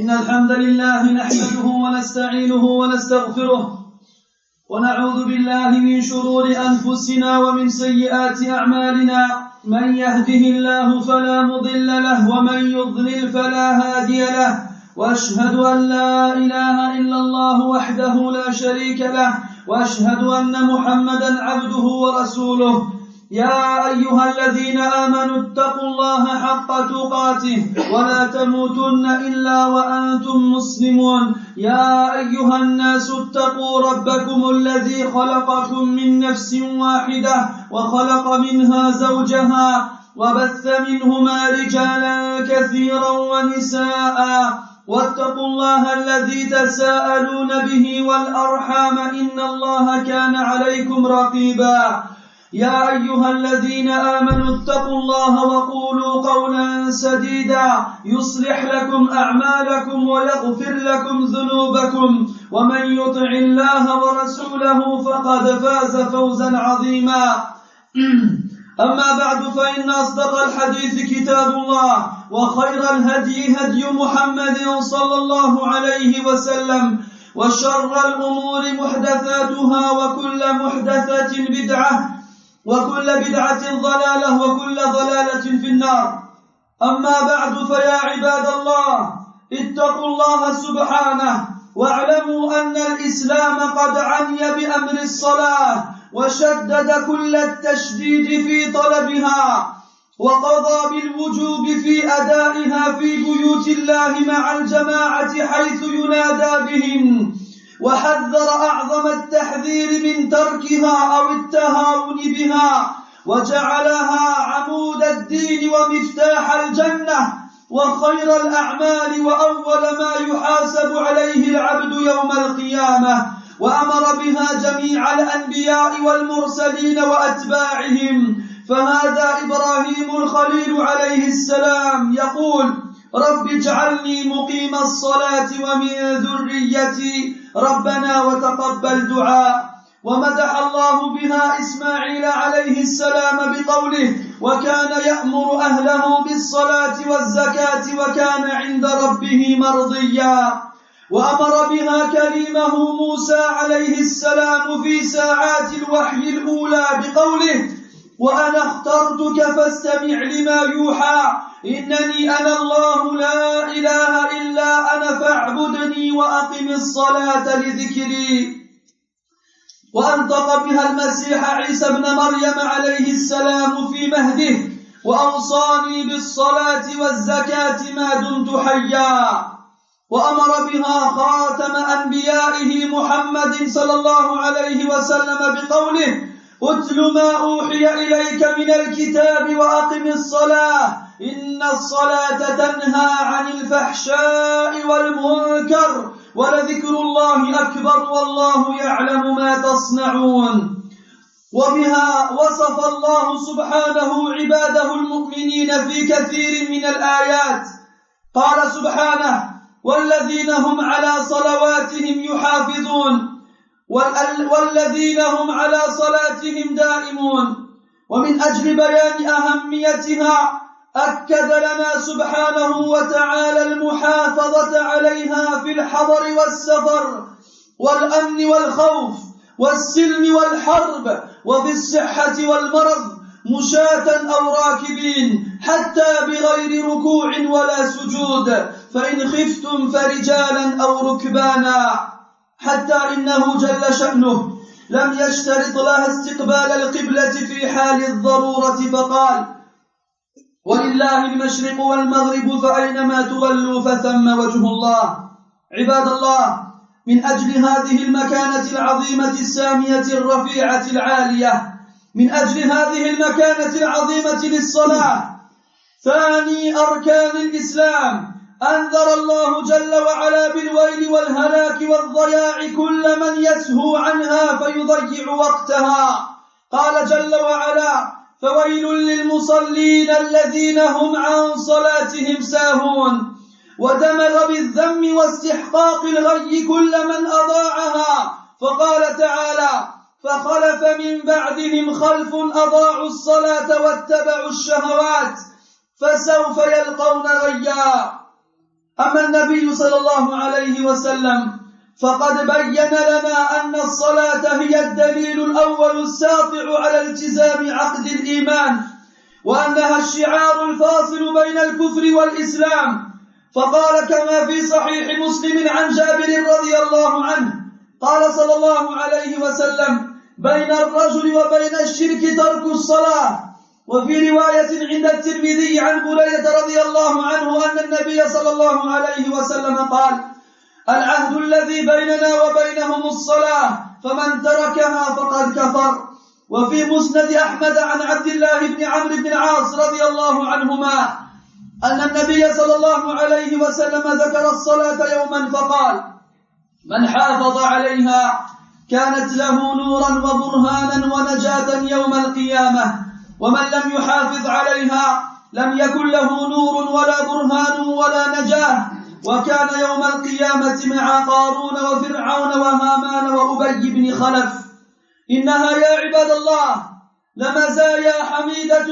إن الحمد لله نحمده ونستعينه ونستغفره ونعوذ بالله من شرور أنفسنا ومن سيئات أعمالنا. من يهده الله فلا مضل له ومن يضلل فلا هادي له، وأشهد أن لا إله إلا الله وحده لا شريك له، وأشهد أن محمدا عبده ورسوله. يا أيها الذين آمنوا اتقوا الله حق تقاته ولا تموتن إلا وأنتم مسلمون. يا أيها الناس اتقوا ربكم الذي خلقكم من نفس واحدة وخلق منها زوجها وبث منهما رجالا كثيرا ونساء، واتقوا الله الذي تساءلون به والأرحام إن الله كان عليكم رقيبا. يا أيها الذين آمنوا اتقوا الله وقولوا قولا سديدا يصلح لكم أعمالكم ويغفر لكم ذنوبكم، ومن يطع الله ورسوله فقد فاز فوزا عظيما. أما بعد، فإن أصدق الحديث كتاب الله، وخير الهدي هدي محمد صلى الله عليه وسلم، وشر الأمور محدثاتها، وكل محدثة بدعة، وكل بدعة ضلالة، وكل ضلالة في النار. أما بعد، فيا عباد الله، اتقوا الله سبحانه، واعلموا أن الإسلام قد عني بأمر الصلاة وشدد كل التشديد في طلبها، وقضى بالوجوب في أدائها في بيوت الله مع الجماعة حيث ينادى بهم، وحذر أعظم التحذير من تركها أو التهاون بها، وجعلها عمود الدين ومفتاح الجنة وخير الأعمال وأول ما يحاسب عليه العبد يوم القيامة. وأمر بها جميع الأنبياء والمرسلين وأتباعهم. فهذا إبراهيم الخليل عليه السلام يقول: رب اجعلني مقيم الصلاة ومن ذريتي ربنا وتقبل دعاء. ومدح الله بها إسماعيل عليه السلام بقوله: وكان يأمر أهله بالصلاة والزكاة وكان عند ربه مرضيا. وأمر بها كريمه موسى عليه السلام في ساعات الوحي الأولى بقوله: وأنا اخترتك فاستمع لما يوحى إنني أنا الله لا إله إلا أنا فاعبدني وأقم الصلاة لذكري. وأنطق بها المسيح عيسى ابن مريم عليه السلام في مهده: وأوصاني بالصلاة والزكاة ما دمت حيا. وأمر بها خاتم أنبيائه محمد صلى الله عليه وسلم بقوله: اتل ما أوحي إليك من الكتاب وأقم الصلاة إن الصلاة تنهى عن الفحشاء والمنكر ولذكر الله أكبر والله يعلم ما تصنعون. وبها وصف الله سبحانه عباده المؤمنين في كثير من الآيات. قال سبحانه: والذين هم على صلواتهم يحافظون والذين هم على صلاتهم دائمون. ومن أجل بيان أهميتها أكد لنا سبحانه وتعالى المحافظة عليها في الحضر والسفر والأمن والخوف والسلم والحرب وفي الصحة والمرض، مشاة أو راكبين، حتى بغير ركوع ولا سجود، فإن خفتم فرجالا أو ركبانا. حتى إنه جل شأنه لم يشترط لها استقبال القبلة في حال الضرورة، فقال: ولله المشرق والمغرب فأينما تولوا فثم وجه الله. عباد الله، من أجل هذه المكانة العظيمة السامية الرفيعة العالية، من أجل هذه المكانة العظيمة للصلاة ثاني أركان الإسلام، أنذر الله جل وعلا بالويل والهلاك والضياع كل من يسهو عنها فيضيع وقتها. قال جل وعلا: فويل للمصلين الذين هم عن صلاتهم ساهون. ودمغ بالذم واستحقاق الغي كل من أضاعها، فقال تعالى: فخلف من بعدهم خلف أضاعوا الصلاة واتبعوا الشهوات فسوف يلقون غيا. أما النبي صلى الله عليه وسلم فقد بين لنا أن الصلاة هي الدليل الأول الساطع على التزام عقد الإيمان، وأنها الشعار الفاصل بين الكفر والإسلام. فقال كما في صحيح مسلم عن جابر رضي الله عنه قال صلى الله عليه وسلم: بين الرجل وبين الشرك ترك الصلاة. وفي رواية عند الترمذي عن هريرة رضي الله عنه أن النبي صلى الله عليه وسلم قال: العهد الذي بيننا وبينهم الصلاة، فمن تركها فقد كفر. وفي مسند أحمد عن عبد الله بن عمرو بن العاص رضي الله عنهما أن النبي صلى الله عليه وسلم ذكر الصلاة يوما فقال: من حافظ عليها كانت له نورا وبرهانا ونجاة يوم القيامة، ومن لم يحافظ عليها لم يكن له نور ولا برهان ولا نجاة، وكان يوم القيامة مع قارون وفرعون وهامان وأبي بن خلف. إنها يا عباد الله لمزايا حميدة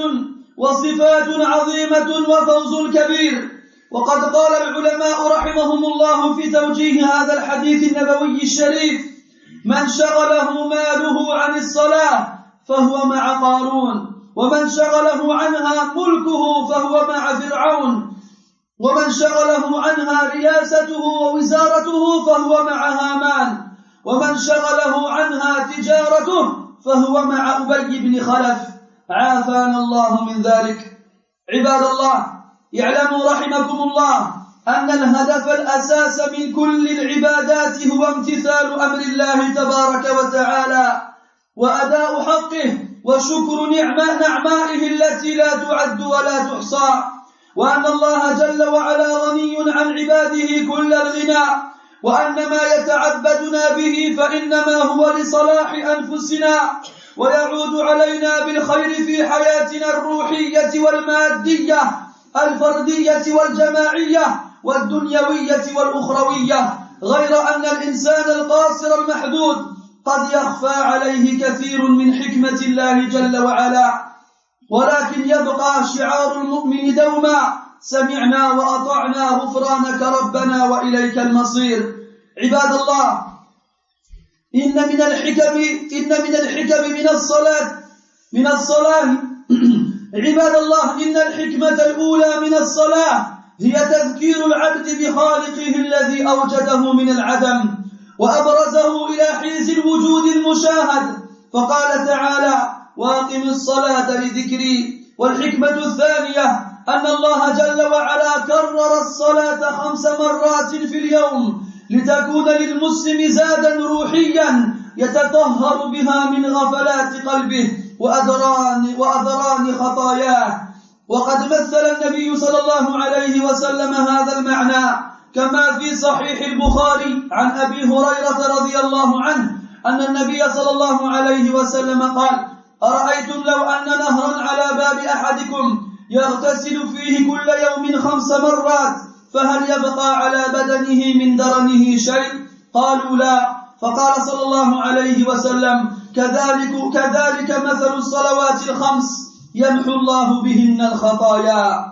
وصفات عظيمة وفوز كبير. وقد قال العلماء رحمهم الله في توجيه هذا الحديث النبوي الشريف: من شغله ماله عن الصلاة فهو مع قارون، ومن شغله عنها ملكه فهو مع فرعون، ومن شغله عنها رياسته ووزارته فهو مع هامان، ومن شغله عنها تجارته فهو مع أبي بن خلف. عافانا الله من ذلك. عباد الله، اعلموا رحمكم الله أن الهدف الأساس من كل العبادات هو امتثال أمر الله تبارك وتعالى وأداء حقه وشكر نعمائه التي لا تعد ولا تحصى، وأن الله جل وعلا غني عن عباده كل الغنى، وأن ما يتعبدنا به فإنما هو لصلاح أنفسنا ويعود علينا بالخير في حياتنا الروحية والمادية الفردية والجماعية والدنيوية والأخروية، غير أن الإنسان القاصر المحدود قد يخفى عليه كثير من حكمة الله جل وعلا، ولكن يبقى شعار المؤمن دوما: سمعنا وأطعنا غفرانك ربنا وإليك المصير. عباد الله، إن من الحكم من الصلاة عباد الله، إن الحكمة الأولى من الصلاة هي تذكير العبد بخالقه الذي أوجده من العدم وأبرزه إلى حيز الوجود المشاهد، فقال تعالى: وأقم الصلاة لذكري. والحكمة الثانية أن الله جل وعلا كرر الصلاة 5 مرات في اليوم لتكون للمسلم زادا روحيا يتطهر بها من غفلات قلبه وأدران خطاياه. وقد مثل النبي صلى الله عليه وسلم هذا المعنى كما في صحيح البخاري عن أبي هريرة رضي الله عنه أن النبي صلى الله عليه وسلم قال: أرأيتم لو أن نهرا على باب أحدكم يغتسل فيه كل يوم 5 مرات فهل يبقى على بدنه من درنه شيء؟ قالوا: لا. فقال صلى الله عليه وسلم: كذلك مثل الصلوات 5 يمحو الله بهن الخطايا.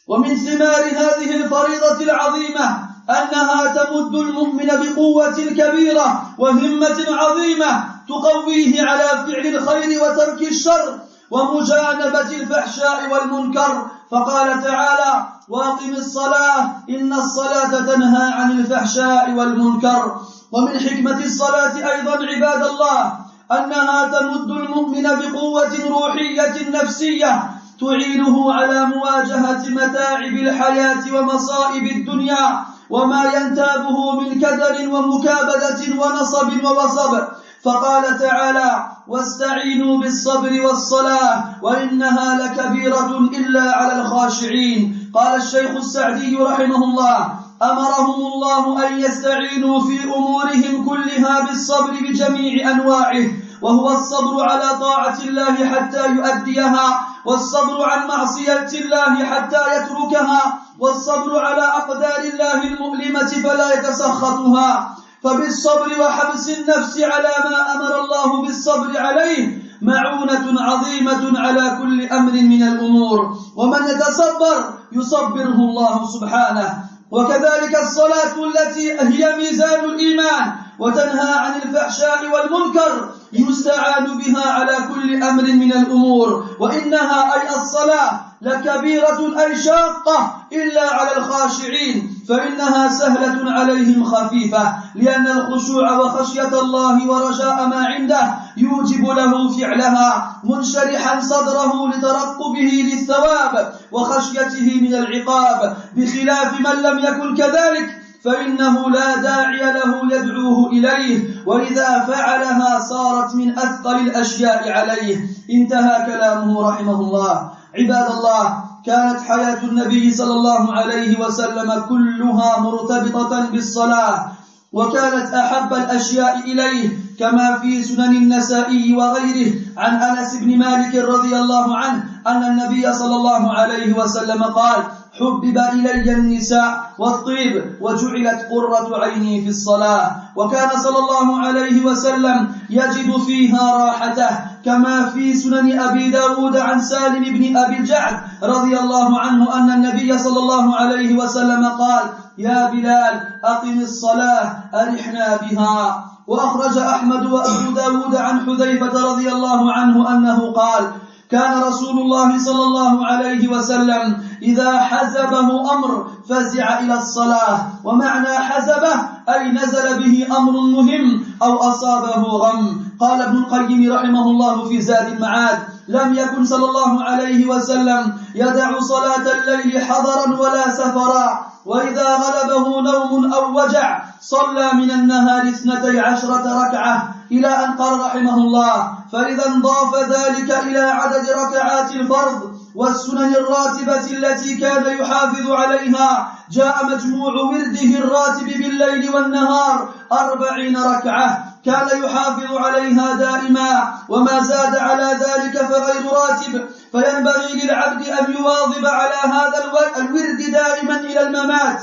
ومن ثمار هذه الفريضة العظيمة أنها تمد المؤمن بقوة كبيرة وهمة عظيمة تقويه على فعل الخير وترك الشر ومجانبة الفحشاء والمنكر، فقال تعالى: وأقم الصلاة إن الصلاة تنهى عن الفحشاء والمنكر. ومن حكمة الصلاة أيضا عباد الله أنها تمد المؤمن بقوة روحية نفسية تعينه على مواجهة متاعب الحياة ومصائب الدنيا وما ينتابه من كدر ومكابدة ونصب ووصب، فقال تعالى: واستعينوا بالصبر والصلاة وإنها لكبيرة إلا على الخاشعين. قال الشيخ السعدي رحمه الله: أمرهم الله أن يستعينوا في أمورهم كلها بالصبر بجميع أنواعه، وهو الصبر على طاعة الله حتى يؤديها، والصبر عن معصية الله حتى يتركها، والصبر على أقدار الله المؤلمة فلا يتسخطها. فبالصبر وحبس النفس على ما أمر الله بالصبر عليه معونة عظيمة على كل أمر من الأمور. ومن يتصبر يصبره الله سبحانه. وكذلك الصلاة التي هي ميزان الإيمان وتنهى عن الفحشاء والمنكر يستعان بها على كل أمر من الأمور، وإنها أي الصلاة لكبيرة أي شاقة إلا على الخاشعين، فإنها سهلة عليهم خفيفة، لأن الخشوع وخشية الله ورجاء ما عنده يوجب له فعلها منشرحا صدره لترقبه للثواب وخشيته من العقاب، بخلاف من لم يكن كذلك فإنه لا داعي له يدعوه إليه، وإذا فعلها صارت من أثقل الأشياء عليه. انتهى كلامه رحمه الله. عباد الله، كانت حياة النبي صلى الله عليه وسلم كلها مرتبطة بالصلاة، وكانت أحب الأشياء إليه كما في سنن النسائي وغيره عن أنس بن مالك رضي الله عنه أن النبي صلى الله عليه وسلم قال: حبب إلي النساء والطيب وجعلت قرة عيني في الصلاة. وكان صلى الله عليه وسلم يجد فيها راحته كما في سنن أبي داود عن سالم بن أبي الجعد رضي الله عنه أن النبي صلى الله عليه وسلم قال: يا بلال أقم الصلاة أرحنا بها. وأخرج أحمد وأبو داود عن حذيفة رضي الله عنه أنه قال: كان رسول الله صلى الله عليه وسلم إذا حزبه أمر فزع إلى الصلاة. ومعنى حزبه أي نزل به أمر مهم أو أصابه غم. قال ابن القيم رحمه الله في زاد المعاد: لم يكن صلى الله عليه وسلم يدع صلاة الليل حضرا ولا سفرا، وإذا غلبه نوم أو وجع صلى من النهار 12 ركعة، إلى أن قال رحمه الله: فإذا انضاف ذلك إلى عدد ركعات الفرض والسنن الراتبة التي كان يحافظ عليها جاء مجموع ورده الراتب بالليل والنهار 40 ركعة كان يحافظ عليها دائما، وما زاد على ذلك فغير راتب. فينبغي للعبد أن يواظب على هذا الورد دائما إلى الممات،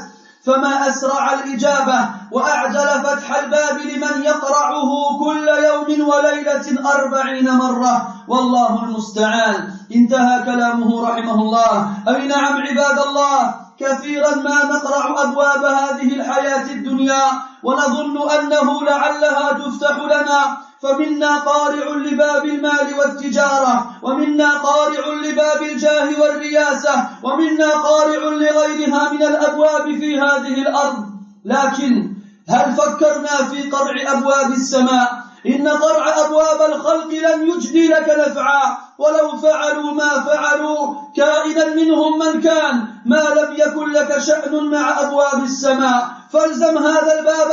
فما أسرع الإجابة وأعجل فتح الباب لمن يقرعه كل يوم وليلة 40 مرة، والله المستعان. انتهى كلامه رحمه الله. أي نعم عباد الله، كثيرا ما نقرع أبواب هذه الحياة الدنيا ونظن أنه لعلها تفتح لنا، فمنا قارع لباب المال والتجارة، ومنا قارع لباب الجاه والرياسة، ومنا قارع لغيرها من الأبواب في هذه الأرض. لكن هل فكرنا في قرع أبواب السماء؟ إن قرع أبواب الخلق لن يجدي لك نفعا، ولو فعلوا ما فعلوا كائنا منهم من كان، ما لم يكن لك شأن مع أبواب السماء. فالزم هذا الباب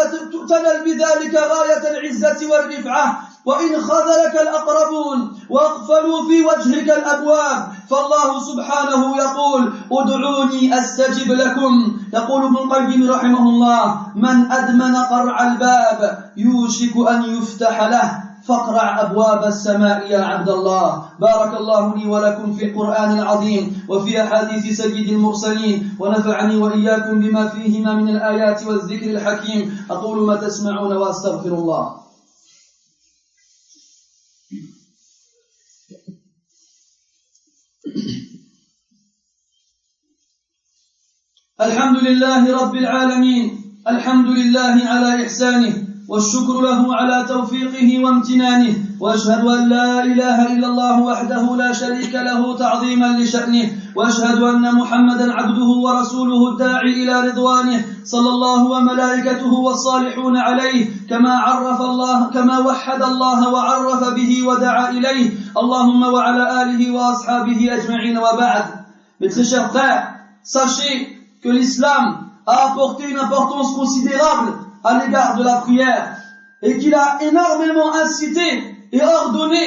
تنل بذلك غاية العزة والرفعة، وإن خذلك الأقربون واقفلوا في وجهك الأبواب، فالله سبحانه يقول: ادعوني أستجب لكم. يقول ابن القيم رحمه الله: من أدمن قرع الباب يوشك أن يفتح له، فاقرع أبواب السماء يا عبد الله. بارك الله لي ولكم في القرآن العظيم وفي أحاديث سيد المرسلين، ونفعني وإياكم بما فيهما من الآيات والذكر الحكيم. أقول ما تسمعون وأستغفر الله. الحمد لله رب العالمين، الحمد لله على إحسانه، والشكر له على توفيقه وامتنانه، وأشهد أن لا إله إلا الله وحده لا شريك له تعظيما لشأنه، وأشهد أن محمدا عبده ورسوله الداعي إلى رضوانه، صلى الله وملائكته والصالحون عليه، كما وحد الله وعرف به ودعا إليه، اللهم وعلى آله وأصحابه أجمعين. وبعد. Mes très chers frères, sachez que l'islam a apporté une importance considérable à l'égard de la prière, et qu'il a énormément incité et ordonné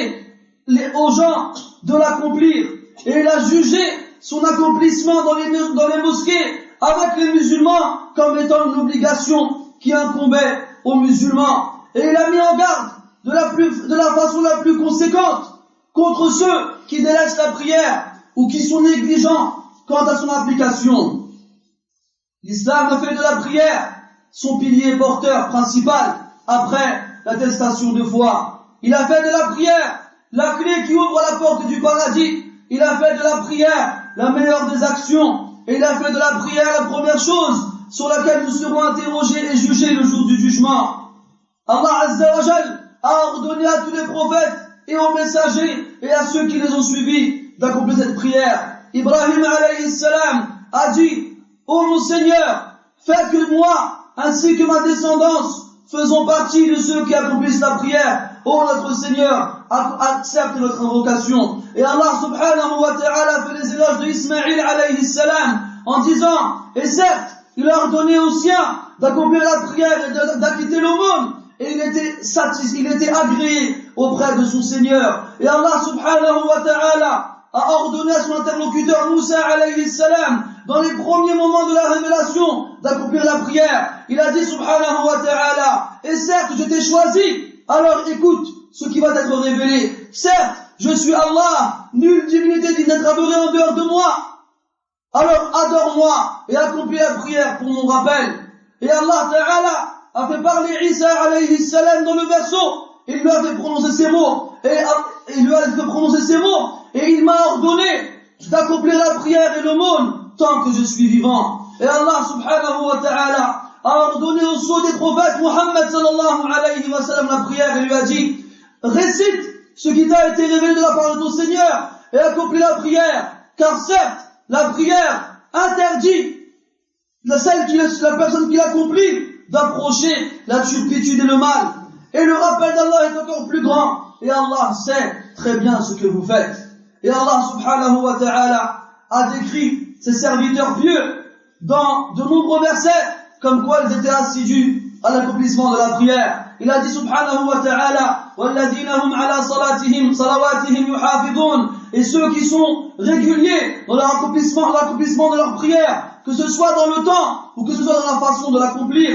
aux gens de l'accomplir, et il a jugé son accomplissement dans les mosquées avec les musulmans comme étant une obligation qui incombait aux musulmans, et il a mis en garde de la façon la plus conséquente contre ceux qui délaissent la prière ou qui sont négligents quant à son application. L'islam a fait de la prière son pilier porteur principal après l'attestation de foi. Il a fait de la prière la clé qui ouvre la porte du paradis. Il a fait de la prière la meilleure des actions. et il a fait de la prière la première chose sur laquelle nous serons interrogés et jugés le jour du jugement. Allah Azza wa Jal a ordonné à tous les prophètes et aux messagers et à ceux qui les ont suivis d'accomplir cette prière. Ibrahim alayhi salam a dit: ô mon Seigneur, fais que moi ainsi que ma descendance faisons partie de ceux qui accomplissent la prière. Ô notre Seigneur, accepte notre invocation. Et Allah subhanahu wa ta'ala fait les éloges de Ismaïl alayhi salam en disant: et certes, il a ordonné aux siens d'accomplir la prière et d'acquitter l'aumône, et il était agréé auprès de son Seigneur. Et Allah subhanahu wa ta'ala a ordonné à son interlocuteur Moussa alayhi salam, dans les premiers moments de la révélation, d'accomplir la prière. Il a dit subhanahu wa ta'ala: et certes, je t'ai choisi, alors écoute ce qui va t'être révélé. Certes, je suis Allah, nulle divinité digne d'être adorée en dehors de moi. Alors adore-moi et accomplis la prière pour mon rappel. Et Allah ta'ala a fait parler Isa alayhi salam dans le verseau. Il lui a fait prononcer ces mots. Et il m'a ordonné d'accomplir la prière et l'aumône tant que je suis vivant. Et Allah subhanahu wa ta'ala a ordonné au sceau des prophètes Muhammad sallallahu alayhi wa sallam la prière et lui a dit: récite ce qui t'a été révélé de la part de ton Seigneur et accomplis la prière, car certes, la prière interdit la personne qui l'accomplit d'approcher la turpitude et le mal. Et le rappel d'Allah est encore plus grand. Et Allah sait très bien ce que vous faites. Et Allah subhanahu wa ta'ala a décrit ses serviteurs pieux dans de nombreux versets, comme quoi ils étaient assidus à l'accomplissement de la prière. Il a dit subhanahu wa ta'ala: وَالَّذِينَ هُمْ عَلَى صَلَوَاتِهِمْ يُحَافِظُونَ. Et ceux qui sont réguliers dans l'accomplissement de leur prière, que ce soit dans le temps ou que ce soit dans la façon de l'accomplir.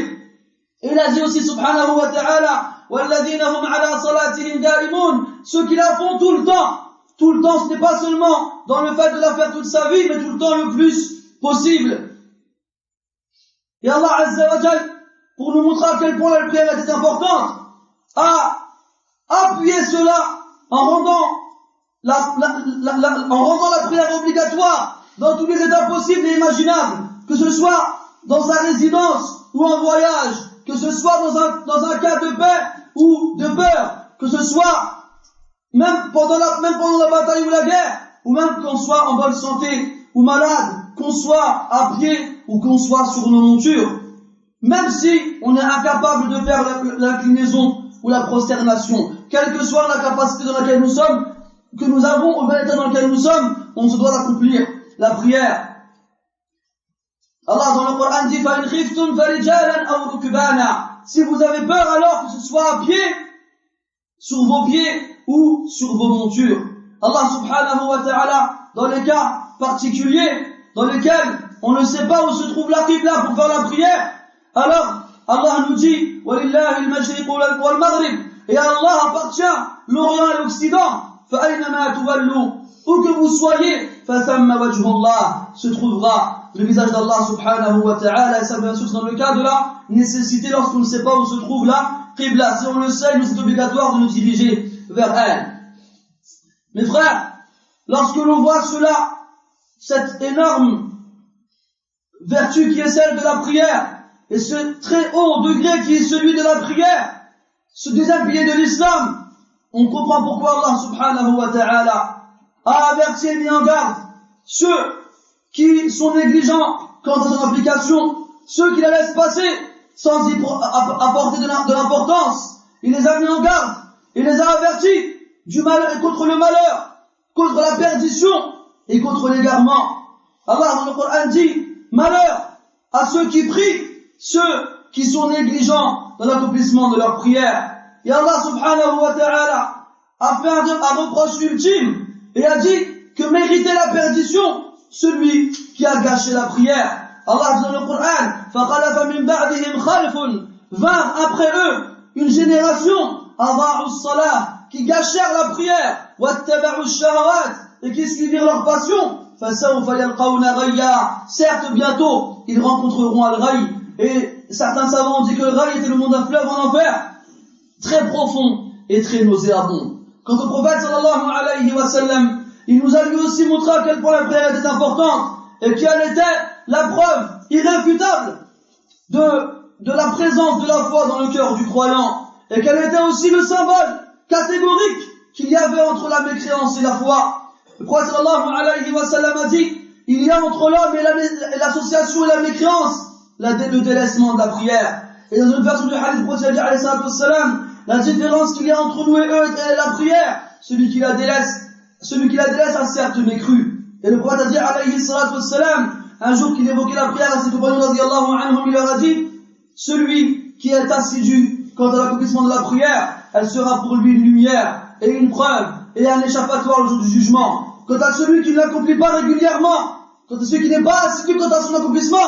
Et il a dit aussi subhanahu wa ta'ala: وَالَّذِينَ هُمْ عَلَى صَلَاتِهِمْ دَائِمُونَ. Ceux qui la font tout le temps. Tout le temps, ce n'est pas seulement dans le fait de la faire toute sa vie, mais tout le temps le plus possible. Et Allah Azza wa Jal, pour nous montrer à quel point la prière est importante, a appuyé cela en rendant la prière obligatoire dans tous les états possibles et imaginables, que ce soit dans sa résidence ou en voyage, que ce soit dans un cas de paix ou de peur, que ce soit même pendant la bataille ou la guerre, ou même qu'on soit en bonne santé ou malade, qu'on soit à pied ou qu'on soit sur nos montures, même si on est incapable de faire l'inclinaison ou la prosternation, quelle que soit la capacité dans laquelle nous sommes, que nous avons, au état dans lequel nous sommes, on se doit d'accomplir la prière. Allah dans le Coran dit: فَإِنْ خِفْتُمْ فَرِجَالًا أَوْ رُكْبَانًا. Si vous avez peur, alors que ce soit à pied, sur vos pieds ou sur vos montures. Allah subhanahu wa ta'ala, dans les cas particuliers dans lesquels on ne sait pas où se trouve la qibla pour faire la prière, alors Allah nous dit: وَلِلَّهِ الْمَشْرِقُ وَالْمَغْرِبِ. Et à Allah appartient l'Orient et l'Occident. فَأَيْنَمَا تُوَلُّوا. Où que vous soyez, فَثَمَّ وَجْهُ اللَّهِ. Se trouvera le visage d'Allah subhanahu wa ta'ala. Et ça bien sûr c'est dans le cas de la nécessité, lorsqu'on ne sait pas où se trouve la qibla. Si on le sait, il nous est obligatoire de nous diriger vers elle. Mes frères, lorsque l'on voit cela, cette énorme vertu qui est celle de la prière, et ce très haut degré qui est celui de la prière, ce deuxième pilier de l'islam, on comprend pourquoi Allah subhanahu wa ta'ala a averti et mis en garde ceux qui sont négligents quant à son application, ceux qui la laissent passer sans y apporter de l'importance. Il les a mis en garde, il les a avertis du malheur et contre le malheur, contre la perdition et contre l'égarement. Allah dans le Coran dit: malheur à ceux qui prient, ceux qui sont négligents dans l'accomplissement de leur prière. Et Allah subhanahu wa ta'ala a fait un reproche ultime et a dit que méritait la perdition celui qui a gâché la prière. Allah dit dans le Coran: فَخَلَفَ مِنْ بَعْدِهِمْ خَلْفٌ. Vinrent après eux une génération أَضَاعُوا الصَّلَاةَ, qui gâchèrent la prière, وَاتَّبَعُوا الشَّهَوَاتِ, et qui suivirent leur passion. فَسَوْفَ يَلْقَوْنَ غَيًّا. Certes, bientôt, ils rencontreront Al-Ghayy. Et certains savants ont dit que le Ghayy était le monde d'un fleuve en enfer, très profond et très nauséabond. Quant au prophète sallallahu alayhi wa sallam, il nous a lui aussi montré à quel point la prière était importante. et quelle était la preuve irréfutable de la présence de la foi dans le cœur du croyant, et quel était aussi le symbole catégorique qu'il y avait entre la mécréance et la foi. Le prophète sallallahu alayhi wa sallam a dit, il y a entre l'homme et l'association et la mécréance le délaissement de la prière. Et dans une version du hadith, le prophète alayhi salam, la différence qu'il y a entre nous et eux est la prière. Celui qui la délaisse a certes mécru. Et le prophète a dit alayhi salam, un jour qu'il évoquait la prière à ses compagnons radiyallahu anhum, il leur a dit, celui qui est assidu quant à l'accomplissement de la prière, elle sera pour lui une lumière et une preuve et un échappatoire le jour du jugement. Quant à celui qui ne l'accomplit pas régulièrement, quant à celui qui n'est pas assidu quant à son accomplissement,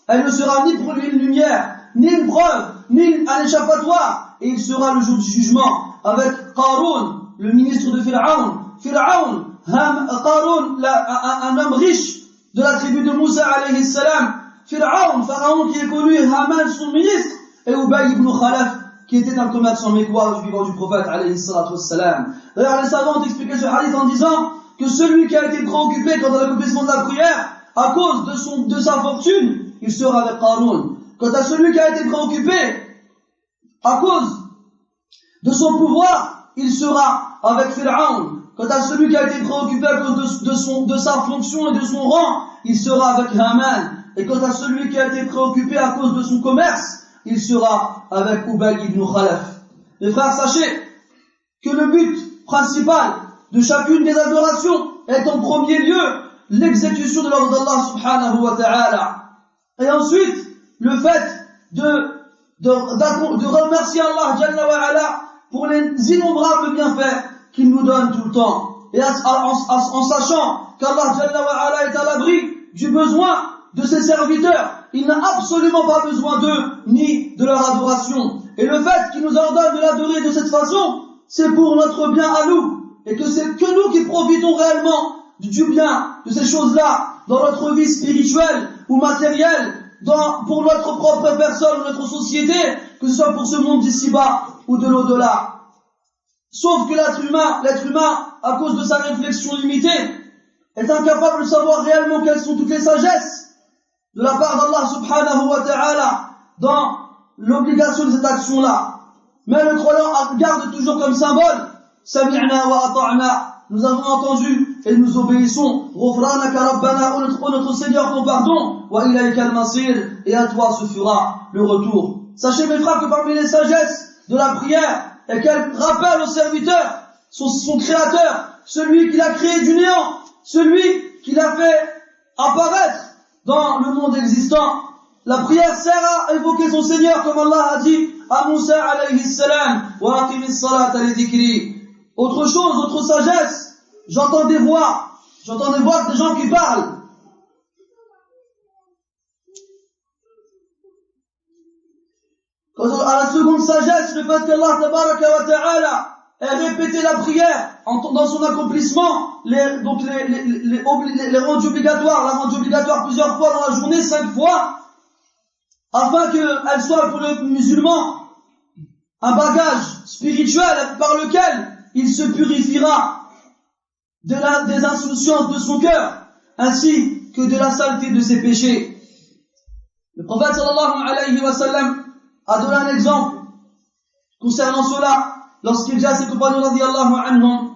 elle ne sera ni pour lui une lumière, ni une preuve, ni un échappatoire, et il sera le jour du jugement avec Qarun, le ministre de Pharaon. Qarun, un homme riche de la tribu de Moussa alayhi salam. Pharaon qui est connu, Haman son ministre, et Ubay ibn Khalaf qui était un commerçant mécois suivant du prophète alayhi salam. D'ailleurs, les savants ont expliqué ce hadith en disant que celui qui a été préoccupé quant à l'accomplissement de la prière à cause de sa fortune, il sera avec Qarun. Quant à celui qui a été préoccupé à cause de son pouvoir, il sera avec Pharaon. Quant à celui qui a été préoccupé à cause de sa fonction et de son rang, il sera avec Haman. Et quant à celui qui a été préoccupé à cause de son commerce, il sera avec Ubay ibn Khalaf. Les frères, sachez que le but principal de chacune des adorations est en premier lieu l'exécution de l'ordre d'Allah subhanahu wa ta'ala. Et ensuite, le fait de remercier Allah jalla wa ala pour les innombrables bienfaits qu'il nous donne tout le temps. Et en sachant qu'Allah jalla wa ala est à l'abri du besoin de ses serviteurs. Il n'a absolument pas besoin d'eux, ni de leur adoration. Et le fait qu'il nous ordonne de l'adorer de cette façon, c'est pour notre bien à nous. Et que c'est que nous qui profitons réellement du bien, de ces choses-là, dans notre vie spirituelle ou matérielle, pour notre propre personne ou notre société, que ce soit pour ce monde d'ici-bas ou de l'au-delà. Sauf que l'être humain, à cause de sa réflexion limitée, est incapable de savoir réellement quelles sont toutes les sagesses de la part d'Allah subhanahu wa ta'ala dans l'obligation de cette action-là. Mais le croyant garde toujours comme symbole Sami'na wa ata'na, nous avons entendu et nous obéissons. Ghufranaka rabbana, ô notre Seigneur, ton pardon. Wa ilayka al-masir, et à toi se fera le retour. Sachez mes frères que parmi les sagesses de la prière est qu'elle rappelle au serviteur son créateur, celui qui l'a créé du néant, celui qui l'a fait apparaître dans le monde existant. La prière sert à évoquer son Seigneur, comme Allah a dit à Moussa alayhi salam, wa aqimis salata li dhikri. Autre chose, autre sagesse, j'entends des voix des gens qui parlent. À la seconde sagesse, le fait qu'Allah tabaraka wa ta'ala ait répété la prière dans son accomplissement, les rendus obligatoires, la rendue obligatoire plusieurs fois dans la journée, 5 fois, afin qu'elle soit pour le musulman un bagage spirituel par lequel il se purifiera des insouciances de son cœur, ainsi que de la saleté de ses péchés. Le prophète sallallahu alayhi wa sallam a donné un exemple concernant cela lorsqu'il dit à ses compagnons radiyallahu anhum,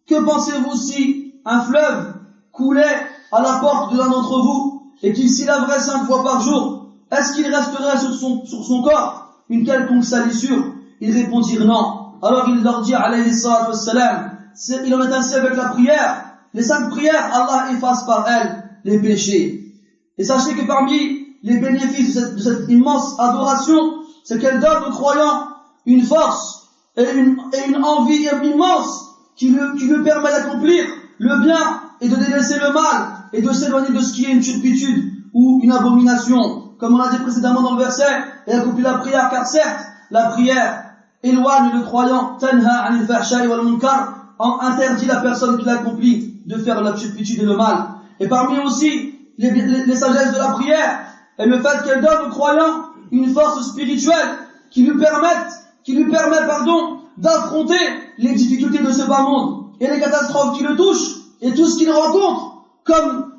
que pensez-vous si un fleuve coulait à la porte de l'un d'entre vous et qu'il s'y laverait 5 fois par jour, est-ce qu'il resterait sur son corps une quelconque salissure? Ils répondirent non. Alors il leur dit alayhi salatu wassalam, il en est ainsi avec la prière. Les 5 prières, Allah efface par elles les péchés. Et sachez que parmi les bénéfices de cette immense adoration, c'est qu'elle donne aux croyants une force et une envie immense qui lui permet d'accomplir le bien et de délaisser le mal et de s'éloigner de ce qui est une turpitude ou une abomination. Comme on l'a dit précédemment dans le verset, et accomplit la prière, car certes, la prière éloigne le croyant, tanha anil fahsha'i wal munkar, interdit la personne qui l'accomplit de faire la turpitude et le mal. Et parmi aussi les sagesses de la prière, est le fait qu'elle donne au croyant une force spirituelle qui lui permet d'affronter les difficultés de ce bas monde et les catastrophes qui le touchent et tout ce qu'il rencontre comme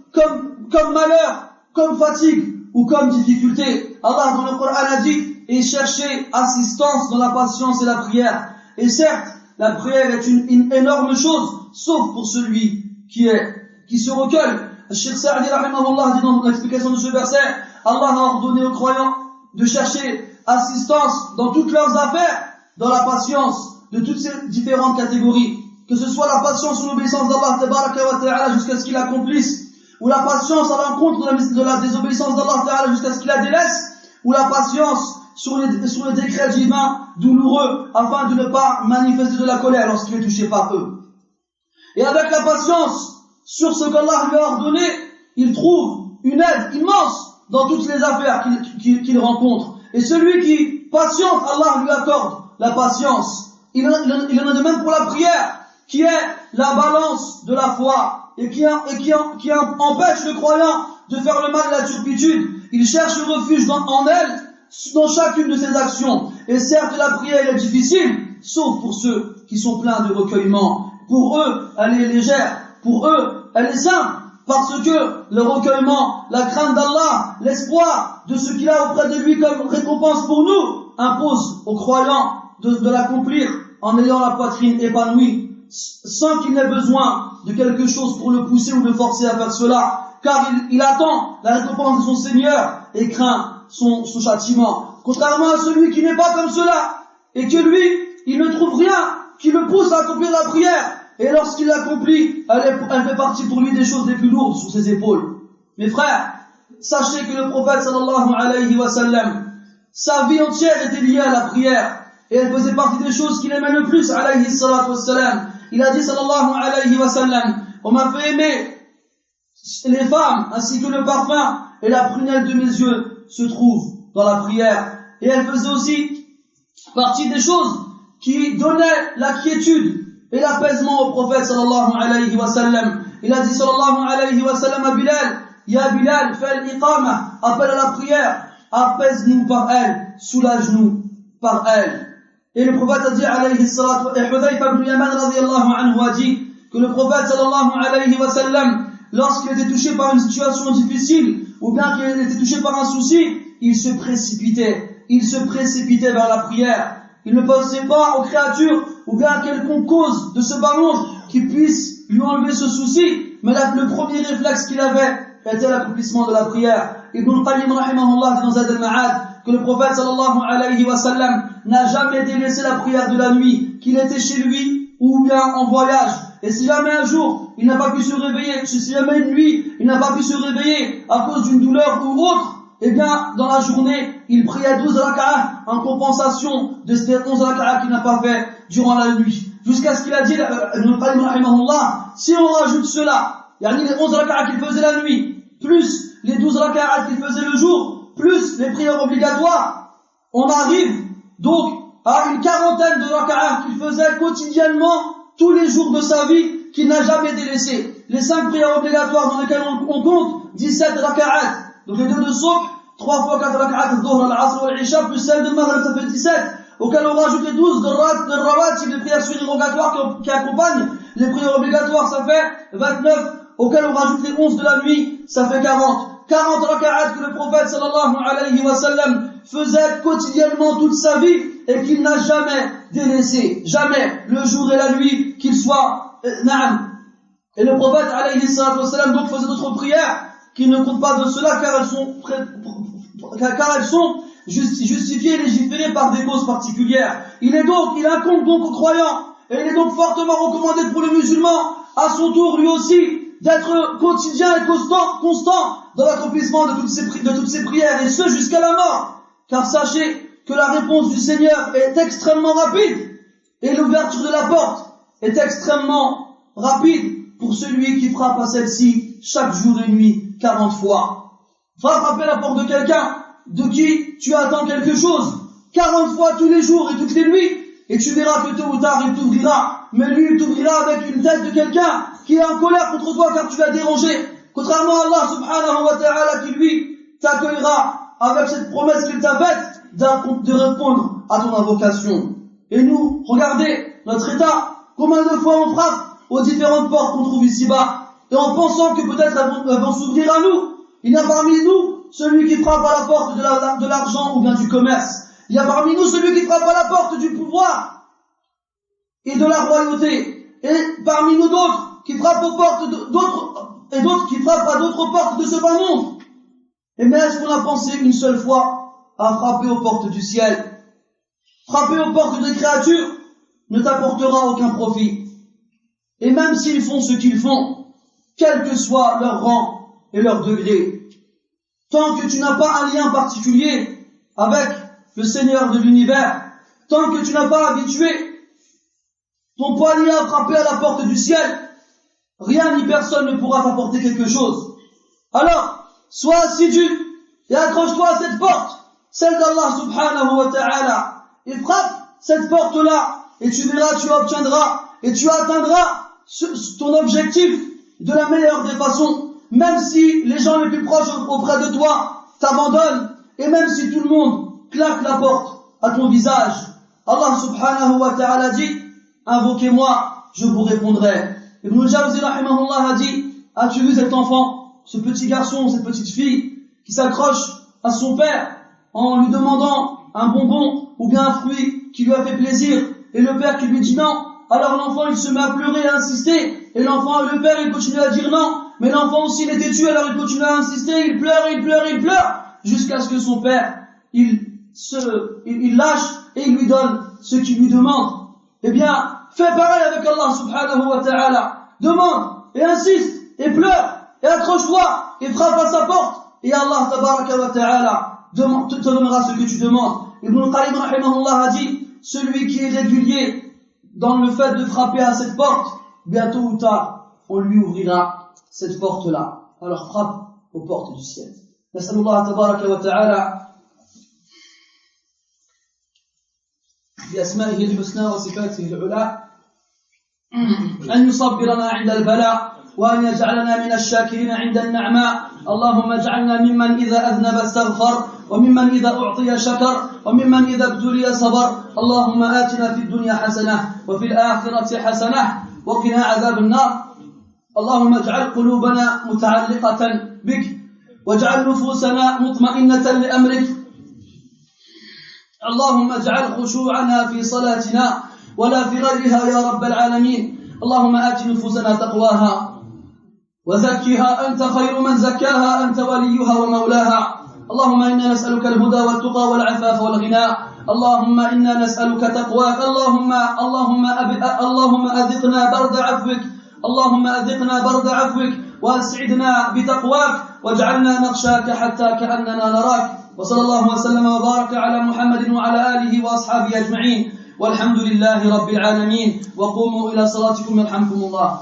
comme malheur, comme fatigue ou comme difficulté. Allah dans le Coran a dit, et cherchez assistance dans la patience et la prière. Et certes, la prière est une énorme chose, sauf pour celui qui se recueille. Cheikh Sa'di rahimahullah dit dans l'explication de ce verset, Allah a ordonné aux croyants de chercher assistance dans toutes leurs affaires, dans la patience de toutes ces différentes catégories, que ce soit la patience ou l'obéissance d'Allah tabaraka wa ta'ala jusqu'à ce qu'il accomplisse, ou la patience à l'encontre de la désobéissance d'Allah ta'ala jusqu'à ce qu'il la délaisse, ou la patience sur les décrets divins douloureux afin de ne pas manifester de la colère lorsqu'il est touché par eux. Et avec la patience sur ce qu'Allah lui a ordonné, il trouve une aide immense dans toutes les affaires qu'il rencontre. Et celui qui patiente, Allah lui accorde la patience. Il en a de même pour la prière, qui est la balance de la foi et qui empêche le croyant de faire le mal et la turpitude. Il cherche refuge en elle, dans chacune de ses actions. Et certes, la prière est difficile, sauf pour ceux qui sont pleins de recueillement. Pour eux, elle est légère. Pour eux, elle est simple. Parce que le recueillement, la crainte d'Allah, l'espoir de ce qu'il a auprès de lui comme récompense pour nous, impose aux croyants de l'accomplir en ayant la poitrine épanouie, sans qu'il n'ait besoin de quelque chose pour le pousser ou le forcer à faire cela, car il attend la récompense de son Seigneur et craint son châtiment. Contrairement à celui qui n'est pas comme cela, et que lui, il ne trouve rien qui le pousse à accomplir la prière, et lorsqu'il l'accomplit, elle fait partie pour lui des choses les plus lourdes sur ses épaules. Mes frères, sachez que le prophète sallallahu alayhi wa sallam, sa vie entière était liée à la prière, et elle faisait partie des choses qu'il aimait le plus, alayhi salatu wa sallam. Il a dit sallallahu alayhi wa sallam, on m'a fait aimer les femmes, ainsi que le parfum, et la prunelle de mes yeux se trouve dans la prière. Et elle faisait aussi partie des choses qui donnaient la quiétude et l'apaisement au prophète sallallahu alayhi wa sallam. Il a dit sallallahu alayhi wa sallam à Bilal, Ya Bilal, fais l'iqama, appelle à la prière, apaise-nous par elle, soulage-nous par elle. Et le prophète a dit alayhi salatu, et Hudhayfa ibn Yaman radiyallahu anhu a dit que le prophète sallallahu alayhi wa sallam, lorsqu'il était touché par une situation difficile, ou bien qu'il était touché par un souci, il se précipitait vers la prière. Il ne pensait pas aux créatures ou bien à quelconque cause de ce bas monde qui puisse lui enlever ce souci, mais le premier réflexe qu'il avait était l'accomplissement de la prière. Ibn al-Qayyim rahimahullah dit dans Zad al-Ma'ad que le prophète sallallahu alayhi wa sallam n'a jamais délaissé la prière de la nuit, qu'il était chez lui ou bien en voyage. Et si jamais un jour il n'a pas pu se réveiller, si jamais une nuit il n'a pas pu se réveiller à cause d'une douleur ou autre, eh bien, dans la journée, il priait 12 raka'ah en compensation de ces 11 raka'ah qu'il n'a pas fait durant la nuit. Jusqu'à ce qu'il a dit, si on rajoute cela, yani les 11 raka'ah qu'il faisait la nuit, plus les 12 raka'ah qu'il faisait le jour, plus les prières obligatoires, on arrive donc à une quarantaine de raka'ah qu'il faisait quotidiennement tous les jours de sa vie, qu'il n'a jamais délaissé. Les 5 prières obligatoires dans lesquelles on compte, 17 raka'ah. Donc les deux de Souk, 3 fois 4 rak'at, al-Dhuhr, al-Asr, al-Isha, plus celle de Maghrib, ça fait 17, auquel on rajoute les 12 de Rawatib, les prières surérogatoires qui accompagnent les prières obligatoires, ça fait 29, auquel on rajoute les 11 de la nuit, ça fait 40. 40 rak'at que le prophète sallallahu alayhi wa sallam faisait quotidiennement toute sa vie et qu'il n'a jamais délaissé, jamais, le jour et la nuit, qu'il soit na'am. Et le prophète alayhi wa sallam donc faisait d'autres prières qui ne comptent pas de cela car elles sont justifiées et légiférées par des causes particulières. Il incombe donc aux croyants, et il est donc fortement recommandé pour le musulman, à son tour lui aussi, d'être quotidien et constant dans l'accomplissement de toutes ces prières, et ce jusqu'à la mort. Car sachez que la réponse du Seigneur est extrêmement rapide, et l'ouverture de la porte est extrêmement rapide pour celui qui frappe à celle-ci chaque jour et nuit, 40 fois. Va frapper la porte de quelqu'un de qui tu attends quelque chose, 40 fois tous les jours et toutes les nuits, et tu verras que tôt ou tard il t'ouvrira, mais lui il t'ouvrira avec une tête de quelqu'un qui est en colère contre toi car tu l'as dérangé, contrairement à Allah subhanahu wa ta'ala qui lui t'accueillera avec cette promesse qu'il t'a faite de répondre à ton invocation. Et nous, regardez notre état, combien de fois on frappe aux différentes portes qu'on trouve ici-bas, et en pensant que peut-être elles vont s'ouvrir à nous. Il y a parmi nous celui qui frappe à la porte de l'argent ou bien du commerce. Il y a parmi nous celui qui frappe à la porte du pouvoir et de la royauté. Et parmi nous d'autres qui frappent aux portes d'autres qui frappent à d'autres portes de ce bas monde. Et mais est-ce qu'on a pensé une seule fois à frapper aux portes du ciel? Frapper aux portes des créatures ne t'apportera aucun profit. Et même s'ils font ce qu'ils font, quel que soit leur rang et leur degré, tant que tu n'as pas un lien particulier avec le Seigneur de l'univers, tant que tu n'as pas habitué ton poignet à frapper à la porte du ciel, rien ni personne ne pourra t'apporter quelque chose. Alors, sois assidu et accroche-toi à cette porte, celle d'Allah subhanahu wa ta'ala, et frappe cette porte-là, et tu verras, tu obtiendras, et tu atteindras ton objectif de la meilleure des façons, même si les gens les plus proches auprès de toi t'abandonnent, et même si tout le monde claque la porte à ton visage. Allah subhanahu wa ta'ala dit, invoquez-moi, je vous répondrai. Ibn al-Jawzi rahimahullah a dit, as-tu vu cet enfant, ce petit garçon, cette petite fille, qui s'accroche à son père en lui demandant un bonbon ou bien un fruit qui lui a fait plaisir, et le père qui lui dit non, alors l'enfant il se met à pleurer et à insister, et le père il continue à dire non, mais l'enfant aussi il est têtu, alors il continue à insister, il pleure, jusqu'à ce que son père, il lâche et il lui donne ce qu'il lui demande. Eh bien, fais pareil avec Allah subhanahu wa ta'ala, demande et insiste et pleure et accroche-toi et frappe à sa porte, et Allah tabaraka wa ta'ala te donnera ce que tu demandes. Ibn al-Qayyim rahimahullah a dit, celui qui est régulier dans le fait de frapper à cette porte, bientôt ou tard, on lui ouvrira cette porte-là. Alors frappe aux portes du ciel. Nas'alullah tabaraka wa ta'ala بأسمائه الحسنى وصفاته العلى أن يصبرنا عند البلاء وأن يجعلنا من الشاكرين عند النعماء. اللهم اجعلنا ممن إذا أذنب استغفر، وممن إذا أعطي شكر، وممن إذا ابتلي صبر. اللهم آتنا في الدنيا حسنة وفي الآخرة حسنة وقنا عذاب النار. اللهم اجعل قلوبنا متعلقة بك، واجعل نفوسنا مطمئنة لأمرك. اللهم اجعل خشوعنا في صلاتنا ولا في غيرها يا رب العالمين. اللهم آت نفوسنا تقواها وزكها أنت خير من زكاها، أنت وليها ومولاها. اللهم إنا نسألك الهدى والتقى والعفاف والغنى. اللهم إنا نسألك تقواك. اللهم أذقنا برد عفوك. اللهم أذقنا برد عفوك وأسعدنا بتقواك، واجعلنا نخشاك حتى كأننا نراك. وصلى الله وسلم وبارك على محمد وعلى آله وأصحابه أجمعين، والحمد لله رب العالمين. وقوموا إلى صلاتكم يرحمكم الله.